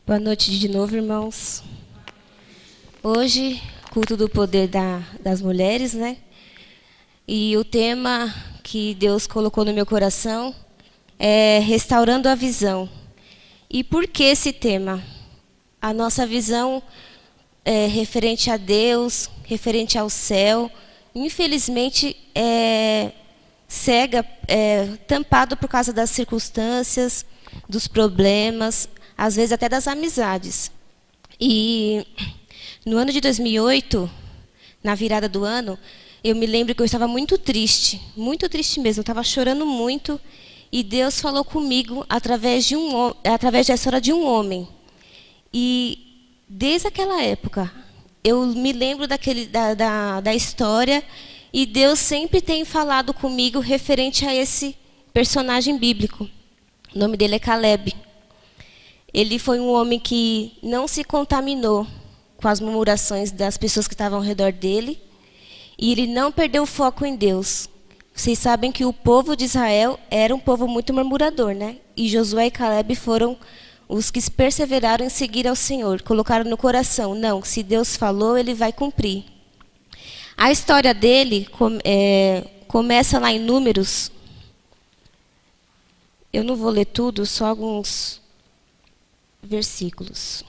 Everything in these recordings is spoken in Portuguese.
Boa noite de novo, irmãos. Hoje, culto do poder das mulheres, né? E o tema que Deus colocou no meu coração é restaurando a visão. E por que esse tema? A nossa visão referente a Deus, referente ao céu, infelizmente é cega, tampado por causa das circunstâncias, dos problemas, às vezes até das amizades. E no ano de 2008, na virada do ano, eu me lembro que eu estava muito triste mesmo, eu estava chorando muito, e Deus falou comigo através da história de um homem. E desde aquela época, eu me lembro da história, e Deus sempre tem falado comigo referente a esse personagem bíblico. O nome dele é Caleb. Ele foi um homem que não se contaminou com as murmurações das pessoas que estavam ao redor dele, e ele não perdeu o foco em Deus. Vocês sabem que o povo de Israel era um povo muito murmurador, né? E Josué e Caleb foram os que perseveraram em seguir ao Senhor, colocaram no coração, não, se Deus falou, ele vai cumprir. A história dele começa lá em Números. Eu não vou ler tudo, só alguns versículos.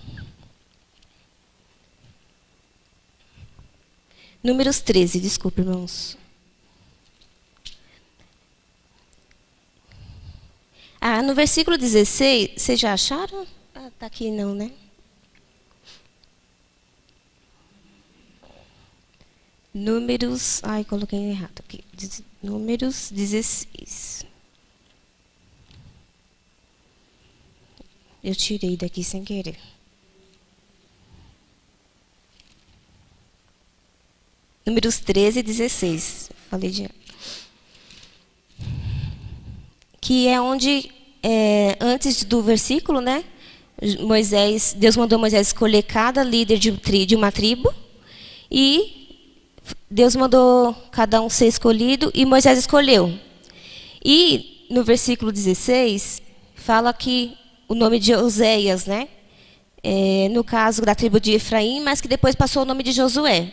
Números 13, desculpe, irmãos. No versículo 16, vocês já acharam? Está aqui não, né? Números, coloquei errado aqui. Números 16. Eu tirei daqui sem querer. Números 13 e 16. Falei de... Que é onde, antes do versículo, né? Deus mandou Moisés escolher cada líder de uma tribo. E Deus mandou cada um ser escolhido, e Moisés escolheu. E no versículo 16, fala que o nome de Oséias, né? No caso da tribo de Efraim, mas que depois passou o nome de Josué.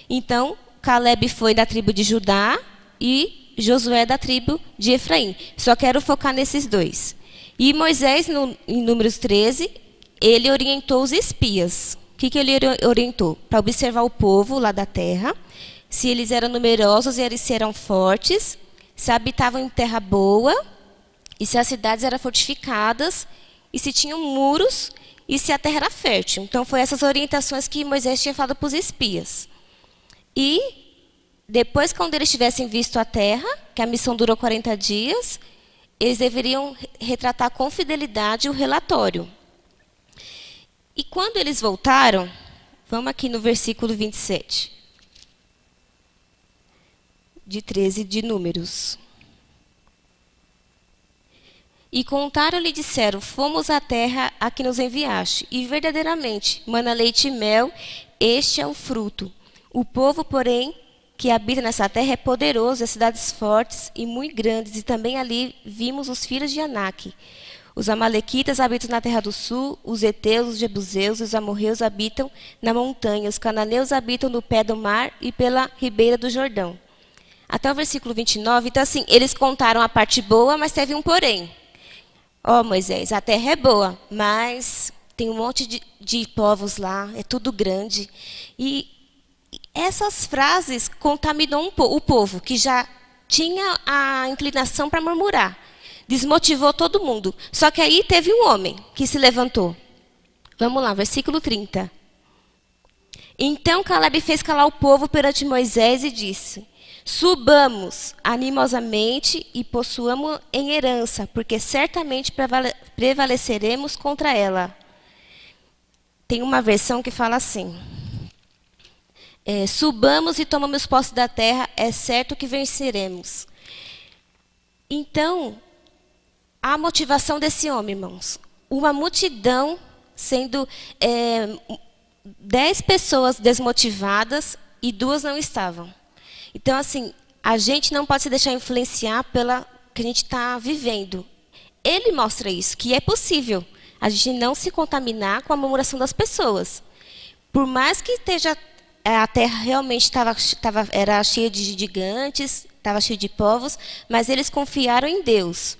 Então, Caleb foi da tribo de Judá e Josué da tribo de Efraim. Só quero focar nesses dois. E Moisés, em Números 13, ele orientou os espias. O que ele orientou? Para observar o povo lá da terra, se eles eram numerosos e se eram fortes, se habitavam em terra boa, e se as cidades eram fortificadas, e se tinham muros, e se a terra era fértil. Então, foi essas orientações que Moisés tinha falado para os espias. E, depois, quando eles tivessem visto a terra, que a missão durou 40 dias, eles deveriam retratar com fidelidade o relatório. E quando eles voltaram, vamos aqui no versículo 27, de 13 de Números. E contaram-lhe e disseram, fomos à terra a que nos enviaste, e verdadeiramente, mana leite e mel, este é o fruto. O povo, porém, que habita nessa terra é poderoso, as cidades fortes e muito grandes, e também ali vimos os filhos de Anak. Os amalequitas habitam na terra do sul, os heteus, os jebuseus, os amorreus habitam na montanha, os cananeus habitam no pé do mar e pela ribeira do Jordão. Até o versículo 29, então assim, eles contaram a parte boa, mas teve um porém. Moisés, a terra é boa, mas tem um monte de povos lá, é tudo grande. E essas frases contaminam o povo, que já tinha a inclinação para murmurar. Desmotivou todo mundo. Só que aí teve um homem que se levantou. Vamos lá, versículo 30. Então Caleb fez calar o povo perante Moisés e disse, subamos animosamente e possuamos em herança, porque certamente prevaleceremos contra ela. Tem uma versão que fala assim, subamos e tomamos posse da terra, é certo que venceremos. Então, a motivação desse homem, irmãos, uma multidão sendo 10 pessoas desmotivadas e 2 não estavam. Então, assim, a gente não pode se deixar influenciar pela que a gente está vivendo. Ele mostra isso, que é possível. a gente não se contaminar com a murmuração das pessoas. Por mais que a terra realmente era cheia de gigantes, estava cheia de povos, mas eles confiaram em Deus.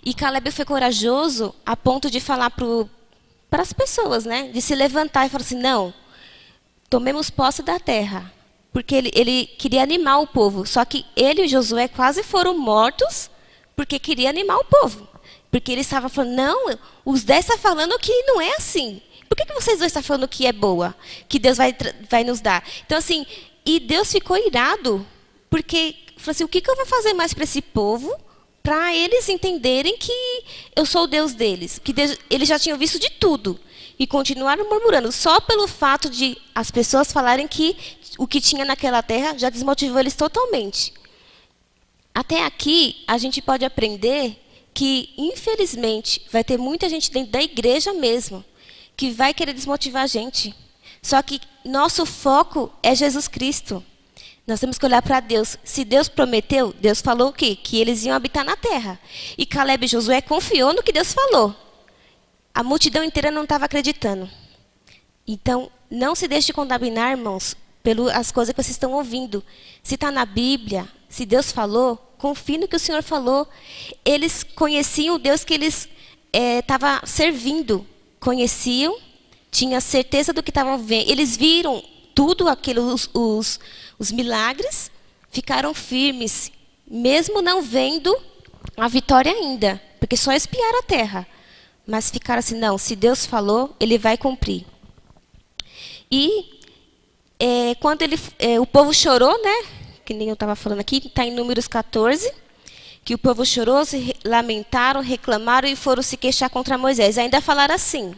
E Caleb foi corajoso a ponto de falar para as pessoas, né? De se levantar e falar assim, não, tomemos posse da terra. Porque ele queria animar o povo. Só que ele e Josué quase foram mortos porque queria animar o povo. Porque eles estavam falando, não, os 10 estão falando que não é assim. Por que vocês dois estão falando que é boa? Que Deus vai nos dar? Então, assim, e Deus ficou irado. Porque, falou assim, o que eu vou fazer mais para esse povo? Para eles entenderem que eu sou o Deus deles. Que eles já tinham visto de tudo. E continuaram murmurando. Só pelo fato de as pessoas falarem que o que tinha naquela terra já desmotivou eles totalmente. Até aqui, a gente pode aprender que, infelizmente, vai ter muita gente dentro da igreja mesmo que vai querer desmotivar a gente. Só que nosso foco é Jesus Cristo. Nós temos que olhar para Deus. Se Deus prometeu, Deus falou o quê? Que eles iam habitar na terra. E Caleb e Josué confiou no que Deus falou. A multidão inteira não estava acreditando. Então, não se deixe contaminar, irmãos, pelas coisas que vocês estão ouvindo. Se está na Bíblia, se Deus falou, confie no que o Senhor falou. Eles conheciam o Deus que eles estavam servindo. Conheciam, tinham certeza do que estavam vendo. Eles viram tudo aquilo, os milagres, ficaram firmes, mesmo não vendo a vitória ainda, porque só espiaram a terra. Mas ficaram assim, não, se Deus falou, Ele vai cumprir. E quando o povo chorou, né? Que nem eu estava falando aqui, está em Números 14, que o povo chorou, se lamentaram, reclamaram e foram se queixar contra Moisés. Ainda falaram assim,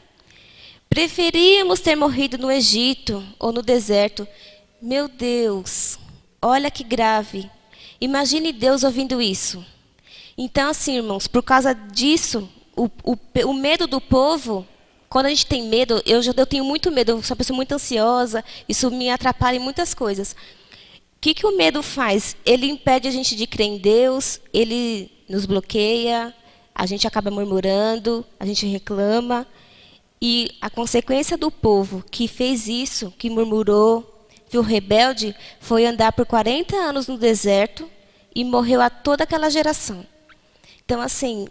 preferíamos ter morrido no Egito ou no deserto. Meu Deus, olha que grave. Imagine Deus ouvindo isso. Então, assim, irmãos, por causa disso, o medo do povo, quando a gente tem medo, eu tenho muito medo, eu sou uma pessoa muito ansiosa, isso me atrapalha em muitas coisas. O que o medo faz? Ele impede a gente de crer em Deus, ele nos bloqueia, a gente acaba murmurando, a gente reclama. E a consequência do povo que fez isso, que murmurou, viu rebelde, foi andar por 40 anos no deserto e morreu a toda aquela geração. Então, assim,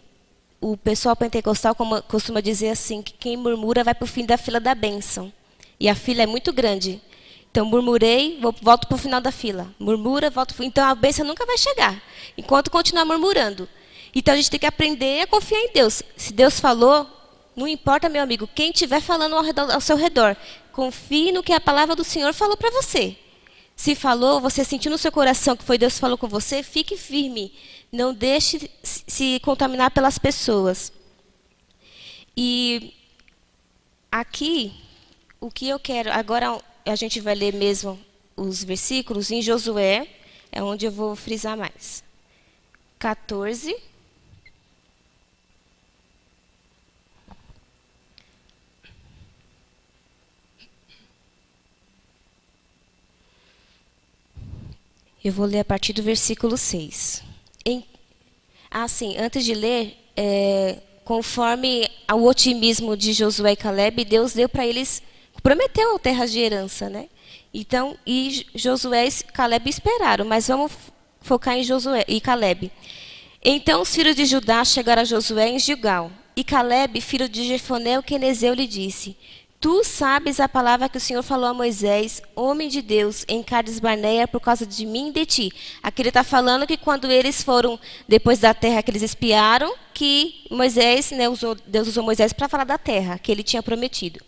o pessoal pentecostal costuma dizer assim, que quem murmura vai para o fim da fila da bênção. E a fila é muito grande. Então, murmurei, volto para o final da fila. Murmura, volto para o... Então, a bênção nunca vai chegar, enquanto continuar murmurando. Então, a gente tem que aprender a confiar em Deus. Se Deus falou, não importa, meu amigo, quem estiver falando ao seu redor, confie no que a palavra do Senhor falou para você. Se falou, você sentiu no seu coração que foi Deus que falou com você, fique firme. Não deixe se contaminar pelas pessoas. E aqui, o que eu quero... Agora a gente vai ler mesmo os versículos em Josué, é onde eu vou frisar mais. 14. Eu vou ler a partir do versículo 6. Antes de ler, conforme o otimismo de Josué e Caleb, Deus deu para eles, prometeu terras de herança, né? Então, e Josué e Caleb esperaram, mas vamos focar em Josué e Caleb. Então os filhos de Judá chegaram a Josué em Gilgal, e Caleb, filho de Jefoné, o quenezeu, lhe disse: Tu sabes a palavra que o Senhor falou a Moisés, homem de Deus, em Cades Barneia, por causa de mim e de ti. Aqui ele está falando que quando eles foram, depois da terra que eles espiaram, que Moisés, né, Deus usou Moisés para falar da terra, que ele tinha prometido.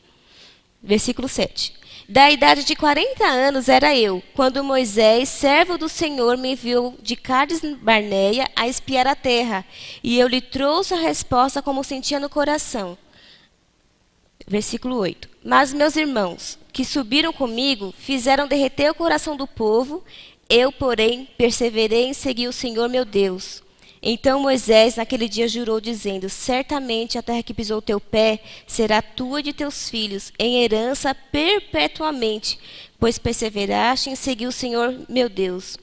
Versículo 7. Da idade de 40 anos era eu, quando Moisés, servo do Senhor, me enviou de Cades Barneia a espiar a terra, e eu lhe trouxe a resposta como sentia no coração. Versículo 8. Mas meus irmãos, que subiram comigo, fizeram derreter o coração do povo. Eu, porém, perseverei em seguir o Senhor meu Deus. Então Moisés, naquele dia, jurou, dizendo: Certamente a terra que pisou o teu pé será tua e de teus filhos, em herança perpetuamente, pois perseveraste em seguir o Senhor meu Deus.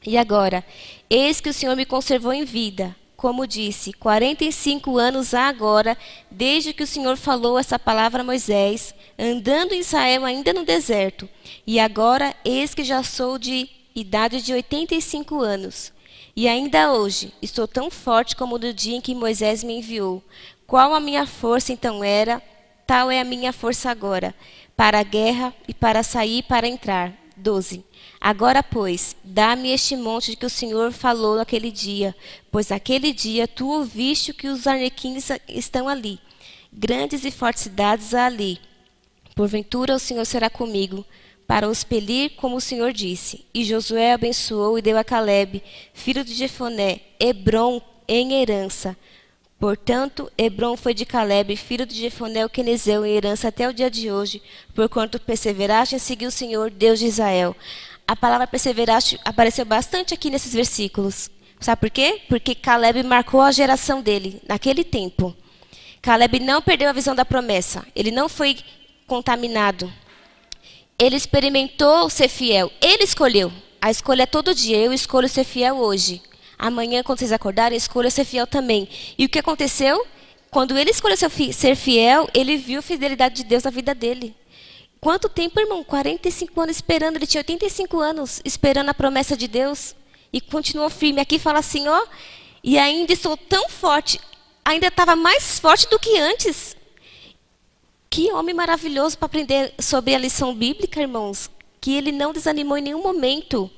E agora, eis que o Senhor me conservou em vida, como disse, 45 anos há agora, desde que o Senhor falou essa palavra a Moisés, andando em Israel ainda no deserto. E agora, eis que já sou de idade de 85 anos. E ainda hoje, estou tão forte como no dia em que Moisés me enviou. Qual a minha força então era, tal é a minha força agora, para a guerra e para sair e para entrar. 12. Agora, pois, dá-me este monte de que o Senhor falou naquele dia, pois naquele dia tu ouviste que os arlequins estão ali, grandes e fortes cidades há ali. Porventura o Senhor será comigo, para os pelir, como o Senhor disse. E Josué abençoou e deu a Calebe, filho de Jefoné, Hebrom em herança. Portanto, Hebrom foi de Calebe, filho de Jefoné, o quenezeu, em herança até o dia de hoje, porquanto perseveraste em seguir o Senhor, Deus de Israel. A palavra perseveraste apareceu bastante aqui nesses versículos. Sabe por quê? Porque Calebe marcou a geração dele, naquele tempo. Calebe não perdeu a visão da promessa. Ele não foi contaminado. Ele experimentou ser fiel. Ele escolheu. A escolha é todo dia. Eu escolho ser fiel hoje. Amanhã, quando vocês acordarem, escolha ser fiel também. E o que aconteceu? Quando ele escolheu ser fiel, ele viu a fidelidade de Deus na vida dele. Quanto tempo, irmão? 45 anos esperando. Ele tinha 85 anos esperando a promessa de Deus. E continuou firme. Aqui fala assim, ó. E ainda estou tão forte. Ainda estava mais forte do que antes. Que homem maravilhoso para aprender sobre a lição bíblica, irmãos. Que ele não desanimou em nenhum momento.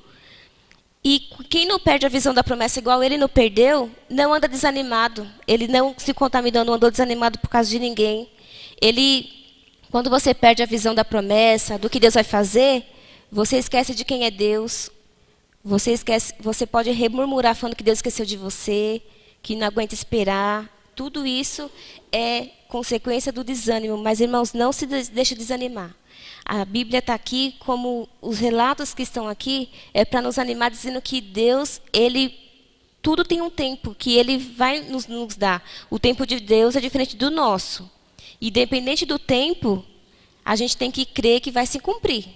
E quem não perde a visão da promessa igual ele não perdeu, não anda desanimado. Ele não se contaminou, não andou desanimado por causa de ninguém. Quando você perde a visão da promessa, do que Deus vai fazer, você esquece de quem é Deus. Você pode remurmurar falando que Deus esqueceu de você, que não aguenta esperar. Tudo isso é consequência do desânimo. Mas, irmãos, não se deixe desanimar. A Bíblia está aqui, como os relatos que estão aqui, é para nos animar, dizendo que Deus, tudo tem um tempo que Ele vai nos dar. O tempo de Deus é diferente do nosso. Independente do tempo, a gente tem que crer que vai se cumprir.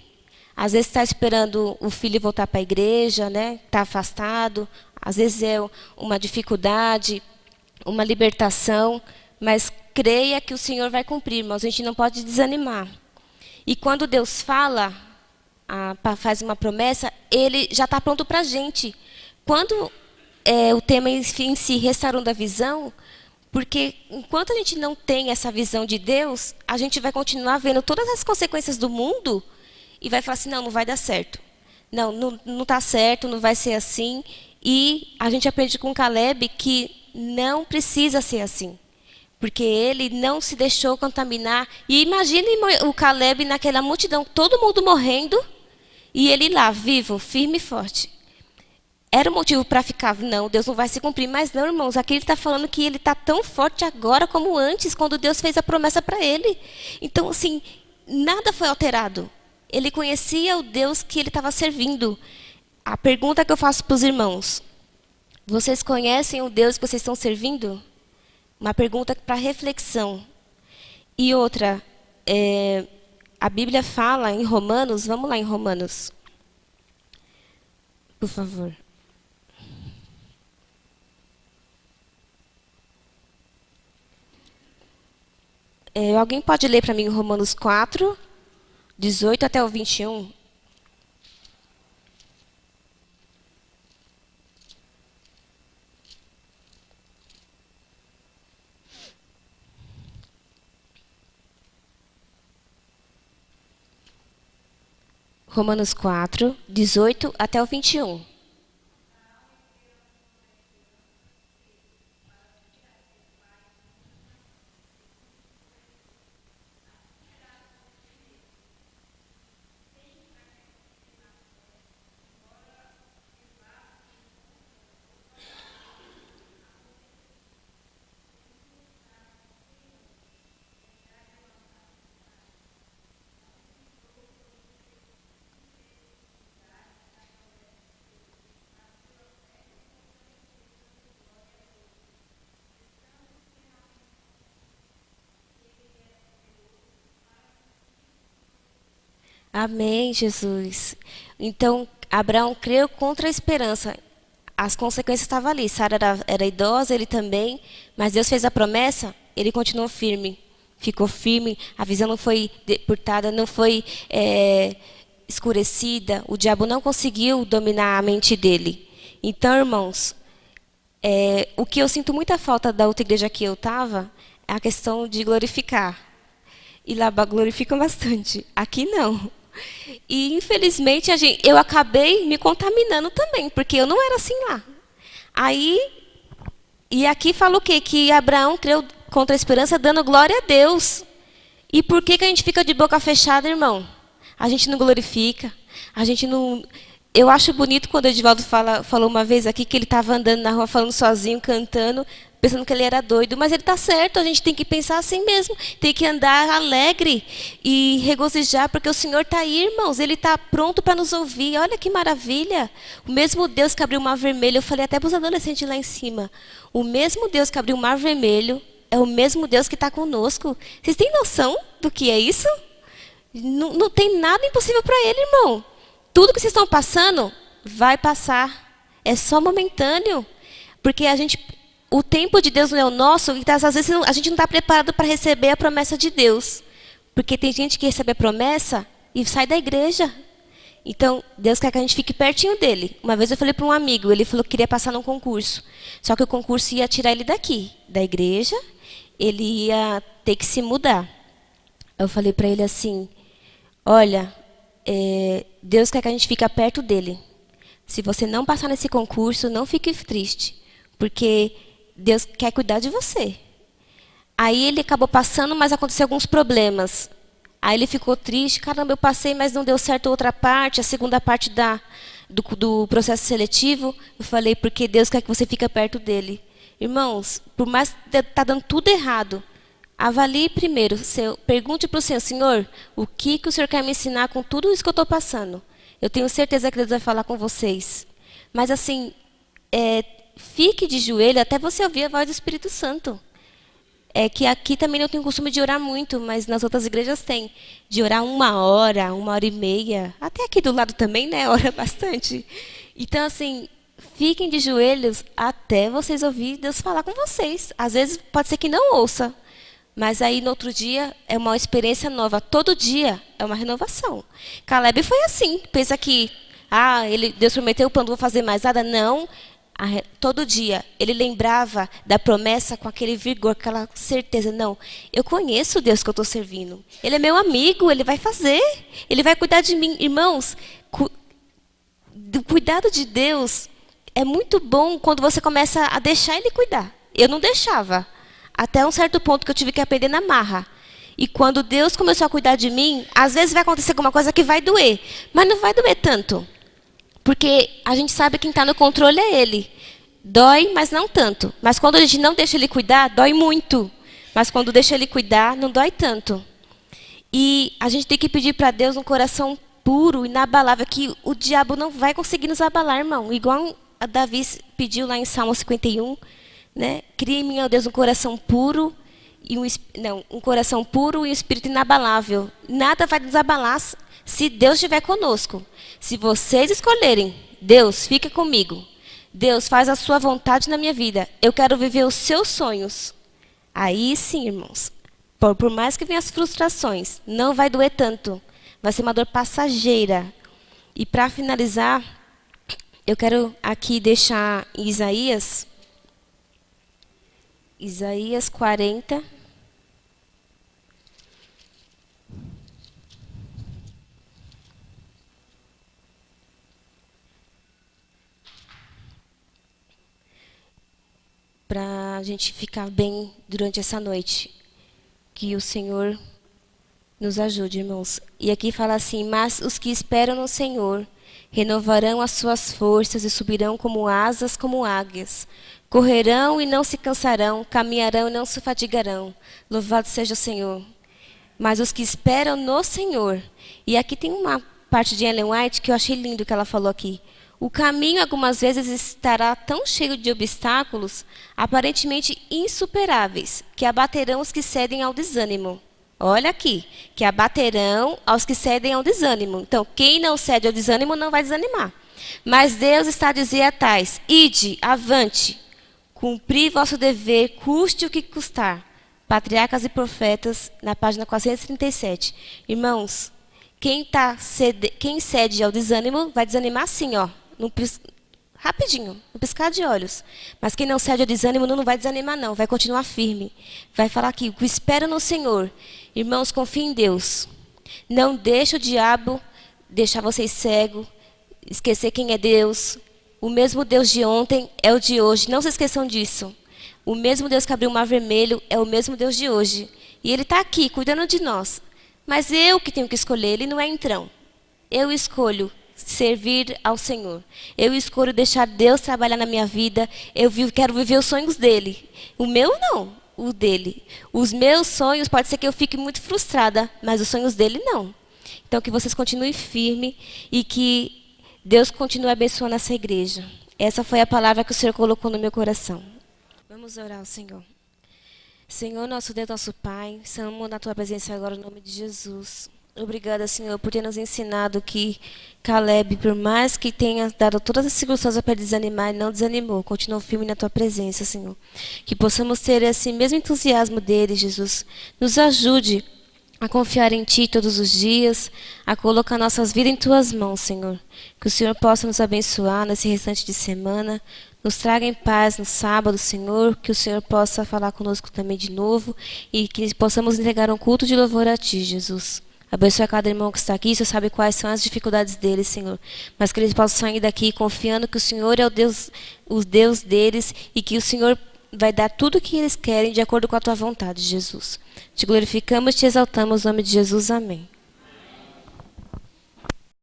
Às vezes está esperando o filho voltar para a igreja, né? Está afastado. Às vezes é uma dificuldade, uma libertação. Mas creia que o Senhor vai cumprir, irmãos. A gente não pode desanimar. E quando Deus fala, faz uma promessa, Ele já está pronto para a gente. Quando o tema em si, restaurando a visão, porque enquanto a gente não tem essa visão de Deus, a gente vai continuar vendo todas as consequências do mundo e vai falar assim, não vai dar certo. Não está certo, não vai ser assim. E a gente aprende com Calebe que não precisa ser assim. Porque ele não se deixou contaminar. E imagine o Calebe naquela multidão, todo mundo morrendo, e ele lá, vivo, firme e forte. Era um motivo para ficar, não, Deus não vai se cumprir. Mas não, irmãos, aqui ele está falando que ele está tão forte agora como antes, quando Deus fez a promessa para ele. Então, assim, nada foi alterado. Ele conhecia o Deus que ele estava servindo. A pergunta que eu faço para os irmãos, vocês conhecem o Deus que vocês estão servindo? Uma pergunta para reflexão. E outra, a Bíblia fala em Romanos, vamos lá em Romanos, por favor. Alguém pode ler para mim Romanos 4, 18 até o 21? Romanos 4, 18 até o 21. Amém, Jesus. Então, Abraão creu contra a esperança. as consequências estavam ali. Sara era idosa, ele também, mas Deus fez a promessa, ele continuou firme. Ficou firme, a visão não foi depurtada, não foi escurecida, o diabo não conseguiu dominar a mente dele. Então, irmãos, o que eu sinto muita falta da outra igreja que eu estava é a questão de glorificar. E lá glorificam bastante, aqui não. E, infelizmente, eu acabei me contaminando também, porque eu não era assim lá. E aqui fala o quê? Que Abraão creu contra a esperança, dando glória a Deus. E por que a gente fica de boca fechada, irmão? A gente não glorifica, a gente não... Eu acho bonito quando o Edivaldo falou uma vez aqui que ele estava andando na rua falando sozinho, cantando, pensando que ele era doido. Mas ele está certo, a gente tem que pensar assim mesmo. Tem que andar alegre e regozijar, porque o Senhor está aí, irmãos. Ele está pronto para nos ouvir. Olha que maravilha. O mesmo Deus que abriu o mar vermelho, eu falei até para os adolescentes lá em cima. O mesmo Deus que abriu o mar vermelho é o mesmo Deus que está conosco. Vocês têm noção do que é isso? Não tem nada impossível para Ele, irmão. Tudo que vocês estão passando, vai passar. É só momentâneo. Porque o tempo de Deus não é o nosso, e às vezes a gente não está preparado para receber a promessa de Deus. Porque tem gente que recebe a promessa e sai da igreja. Então, Deus quer que a gente fique pertinho dele. Uma vez eu falei para um amigo, ele falou que queria passar num concurso. Só que o concurso ia tirar ele daqui, da igreja, ele ia ter que se mudar. Eu falei para ele assim, olha, Deus quer que a gente fique perto dele. Se você não passar nesse concurso, não fique triste, porque Deus quer cuidar de você. Aí ele acabou passando, mas aconteceu alguns problemas. Aí ele ficou triste, caramba, eu passei, mas não deu certo a outra parte, a segunda parte do processo seletivo. Eu falei, porque Deus quer que você fique perto dele. Irmãos, por mais que está dando tudo errado, avalie primeiro, pergunte para o Senhor, Senhor, o que o Senhor quer me ensinar com tudo isso que eu estou passando? Eu tenho certeza que Deus vai falar com vocês. Mas assim, fique de joelho até você ouvir a voz do Espírito Santo. É que aqui também não tenho costume de orar muito, mas nas outras igrejas tem. De orar 1 hora, 1 hora e meia. Até aqui do lado também, né? Ora bastante. Então, assim, fiquem de joelhos até vocês ouvirem Deus falar com vocês. Às vezes pode ser que não ouça. Mas aí no outro dia é uma experiência nova. Todo dia é uma renovação. Caleb foi assim. Pensa que Deus prometeu, eu não vou fazer mais nada. Não. Todo dia ele lembrava da promessa com aquele vigor, aquela certeza. Não, eu conheço o Deus que eu estou servindo. Ele é meu amigo, ele vai fazer. Ele vai cuidar de mim. Irmãos, do cuidado de Deus é muito bom quando você começa a deixar Ele cuidar. Eu não deixava. Até um certo ponto que eu tive que aprender na marra. E quando Deus começou a cuidar de mim, às vezes vai acontecer alguma coisa que vai doer. Mas não vai doer tanto. Porque a gente sabe que quem está no controle é Ele. Dói, mas não tanto. Mas quando a gente não deixa Ele cuidar, dói muito. Mas quando deixa Ele cuidar, não dói tanto. E a gente tem que pedir para Deus um coração puro, inabalável, que o diabo não vai conseguir nos abalar, irmão. Igual a Davi pediu lá em Salmo 51, né? Cria em mim, ó Deus, um coração puro e um coração puro e um espírito inabalável. Nada vai nos abalar se Deus estiver conosco. Se vocês escolherem, Deus, fica comigo. Deus, faz a sua vontade na minha vida. Eu quero viver os seus sonhos. Aí sim, irmãos. Por mais que venham as frustrações, não vai doer tanto. Vai ser uma dor passageira. E para finalizar, eu quero aqui deixar Isaías 40. Para a gente ficar bem durante essa noite. Que o Senhor nos ajude, irmãos. E aqui fala assim, mas os que esperam no Senhor renovarão as suas forças e subirão como asas, como águias. Correrão e não se cansarão, caminharão e não se fatigarão. Louvado seja o Senhor. Mas os que esperam no Senhor. E aqui tem uma parte de Ellen White que eu achei lindo que ela falou aqui. O caminho algumas vezes estará tão cheio de obstáculos, aparentemente insuperáveis, que abaterão os que cedem ao desânimo. Olha aqui, que abaterão aos que cedem ao desânimo. Então, quem não cede ao desânimo não vai desanimar. Mas Deus está a dizer a tais: ide, avante, cumpri vosso dever, custe o que custar. Patriarcas e Profetas, na página 437. Irmãos, quem cede ao desânimo vai desanimar assim, ó, rapidinho, no piscar de olhos. Mas quem não cede ao desânimo não vai desanimar, não, vai continuar firme. Vai falar aqui: o que espero no Senhor. Irmãos, confiem em Deus. Não deixe o diabo deixar vocês cegos, esquecer quem é Deus. O mesmo Deus de ontem é o de hoje. Não se esqueçam disso. O mesmo Deus que abriu o mar vermelho é o mesmo Deus de hoje. E Ele está aqui, cuidando de nós. Mas eu que tenho que escolher, Ele não é entrão. Eu escolho servir ao Senhor. Eu escolho deixar Deus trabalhar na minha vida. Quero viver os sonhos dEle. O meu não, o dEle. Os meus sonhos, pode ser que eu fique muito frustrada, mas os sonhos dEle não. Então, que vocês continuem firmes e que Deus continue abençoando essa igreja. Essa foi a palavra que o Senhor colocou no meu coração. Vamos orar ao Senhor. Senhor, nosso Deus, nosso Pai, estamos na Tua presença agora, no nome de Jesus. Obrigada, Senhor, por ter nos ensinado que Caleb, por mais que tenha dado todas as circunstâncias para desanimar, ele não desanimou, continuou firme na Tua presença, Senhor. Que possamos ter esse mesmo entusiasmo dele, Jesus. Nos ajude a confiar em Ti todos os dias, a colocar nossas vidas em Tuas mãos, Senhor. Que o Senhor possa nos abençoar nesse restante de semana, nos traga em paz no sábado, Senhor, que o Senhor possa falar conosco também de novo e que possamos entregar um culto de louvor a Ti, Jesus. Abençoe cada irmão que está aqui, o Senhor sabe quais são as dificuldades deles, Senhor. Mas que eles possam sair daqui confiando que o Senhor é o Deus deles e que o Senhor vai dar tudo o que eles querem de acordo com a Tua vontade, Jesus. Te glorificamos e te exaltamos no nome de Jesus. Amém.